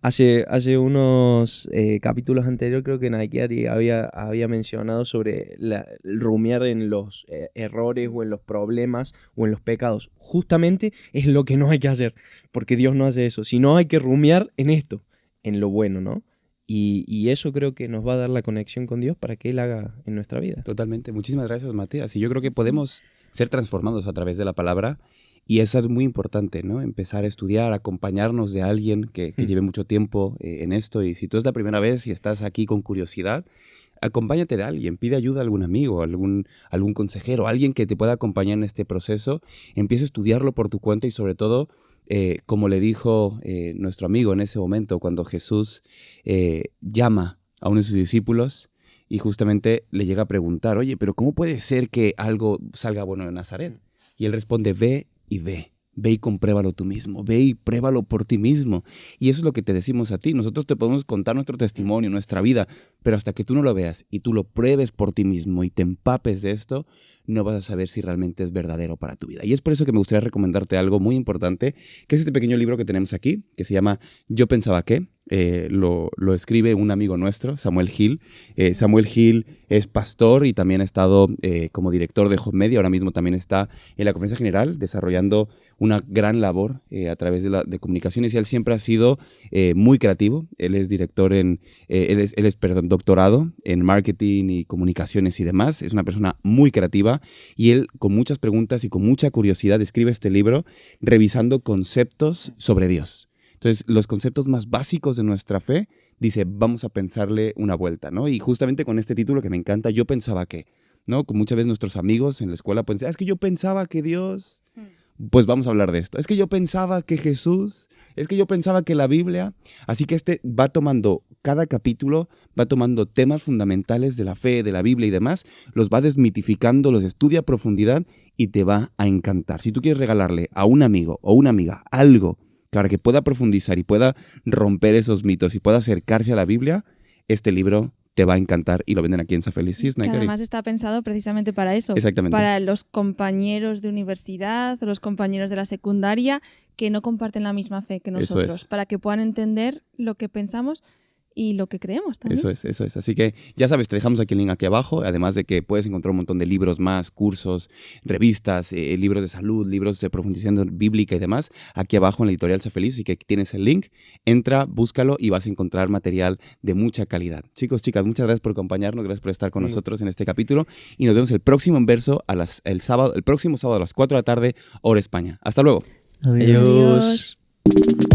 Hace unos capítulos anteriores creo que Nike había mencionado sobre el rumiar en los errores o en los problemas o en los pecados. Justamente es lo que no hay que hacer, porque Dios no hace eso. Sino hay que rumiar en esto, en lo bueno, ¿no? Y eso creo que nos va a dar la conexión con Dios para que Él haga en nuestra vida. Totalmente. Muchísimas gracias, Matías. Y yo creo que podemos ser transformados a través de la palabra. Y eso es muy importante, ¿no? Empezar a estudiar, acompañarnos de alguien que lleve mucho tiempo en esto. Y si tú es la primera vez y estás aquí con curiosidad, acompáñate de alguien, pide ayuda a algún amigo, algún consejero, alguien que te pueda acompañar en este proceso. Empieza a estudiarlo por tu cuenta y sobre todo, como le dijo nuestro amigo en ese momento, cuando Jesús llama a uno de sus discípulos y justamente le llega a preguntar, oye, pero ¿cómo puede ser que algo salga bueno de Nazaret? Y él responde, ve y ve. Ve y compruébalo tú mismo, ve y pruébalo por ti mismo. Y eso es lo que te decimos a ti. Nosotros te podemos contar nuestro testimonio, nuestra vida, pero hasta que tú no lo veas y tú lo pruebes por ti mismo y te empapes de esto, no vas a saber si realmente es verdadero para tu vida. Y es por eso que me gustaría recomendarte algo muy importante, que es este pequeño libro que tenemos aquí, que se llama Yo pensaba que. Lo escribe un amigo nuestro, Samuel Gil. Samuel Gil es pastor y también ha estado como director de Home Media. Ahora mismo también está en la Conferencia General desarrollando una gran labor a través de comunicaciones, y él siempre ha sido muy creativo. Él es director doctorado en marketing y comunicaciones y demás. Es una persona muy creativa y él, con muchas preguntas y con mucha curiosidad, escribe este libro revisando conceptos sobre Dios. Entonces, los conceptos más básicos de nuestra fe, dice, vamos a pensarle una vuelta, ¿no? Y justamente con este título que me encanta, Yo pensaba que, ¿no? Como muchas veces nuestros amigos en la escuela pueden decir, es que yo pensaba que Dios... Pues vamos a hablar de esto. Es que yo pensaba que Jesús, es que yo pensaba que la Biblia. Así que va tomando, cada capítulo va tomando temas fundamentales de la fe, de la Biblia y demás, los va desmitificando, los estudia a profundidad y te va a encantar. Si tú quieres regalarle a un amigo o una amiga algo para que pueda profundizar y pueda romper esos mitos y pueda acercarse a la Biblia, este libro te va a encantar y lo venden aquí en Sa Feliz. Sí, que además está pensado precisamente para eso. Exactamente. Para los compañeros de universidad o los compañeros de la secundaria que no comparten la misma fe que nosotros, para que puedan entender lo que pensamos y lo que creemos también. Eso es. Así que ya sabes, te dejamos aquí el link aquí abajo, además de que puedes encontrar un montón de libros más, cursos, revistas, libros de salud, libros de profundización bíblica y demás, aquí abajo en la editorial Sa Feliz, así que aquí tienes el link, entra, búscalo y vas a encontrar material de mucha calidad. Chicos, chicas, muchas gracias por acompañarnos, gracias por estar con nosotros en este capítulo y nos vemos el próximo en verso el próximo sábado a las 4 de la tarde, hora España. Hasta luego. Adiós. Adiós.